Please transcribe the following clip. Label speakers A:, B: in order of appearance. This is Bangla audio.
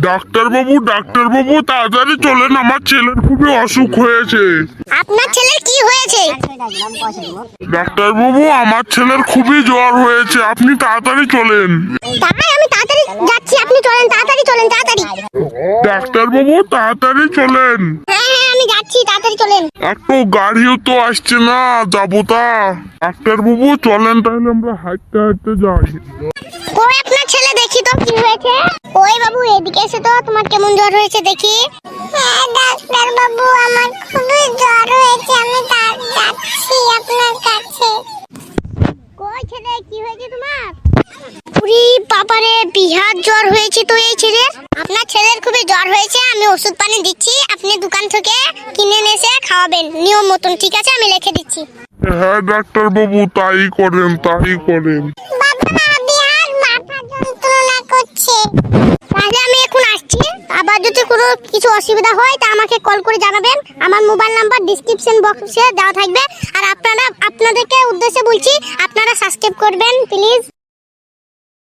A: ডাক্তারবাবু তাড়াতাড়ি চলেন, আমার ছেলের খুবই অসুখ হয়েছে।
B: আপনার ছেলের কি হয়েছে?
A: ডাক্তারবাবু, আমার ছেলের খুবই জ্বর হয়েছে, আপনি তাড়াতাড়ি চলেন।
B: তাই আমি তাড়াতাড়ি যাচ্ছি, আপনি চলেন তাড়াতাড়ি, চলেন তাড়াতাড়ি।
A: ডাক্তারবাবু তাড়াতাড়ি চলেন।
B: হ্যাঁ হ্যাঁ আমি যাচ্ছি, তাড়াতাড়ি চলেন।
A: একটু গাড়িও তো আসছে না, যাবো তা। ডাক্তারবাবু চলেন, তাহলে আমরা হাঁটতে হাঁটতে যাই।
B: কই আপনার ছেলে, দেখি তো কি হয়েছে। ওই বাবু এদিকে এসে তো, তোমার কেমন জ্বর হয়েছে দেখি। হ্যাঁ ডাক্তার বাবু, আমার খুবই জ্বর হয়েছে, আমি যাচ্ছি আপনার কাছে। কই ছেলে, কি হয়েছে তোমার? পুরি বাবারে, বিহার জ্বর হয়েছে তো এই ছেলের। আপনার ছেলের খুবই জ্বর হয়েছে, আমি ওষুধ পানি দিচ্ছি, আপনি দোকান থেকে কিনে এসে খাওয়াবেন নিয়ম মতন, ঠিক আছে? আমি লিখে দিচ্ছি।
A: হ্যাঁ ডাক্তারবাবু, তাই করেন।
B: বাবা বিহার মাথা যন্ত্রণা করছে। তাহলে আমি এখন আসছি, আবার যদি কোনো কিছু অসুবিধা হয় তা আমাকে কল করে জানাবেন। আমার মোবাইল নাম্বার ডেসক্রিপশন বক্সে দেওয়া থাকবে। আর আপনাদেরকে উদ্দেশ্যে বলছি, আপনারা সাবস্ক্রাইব করবেন প্লিজ।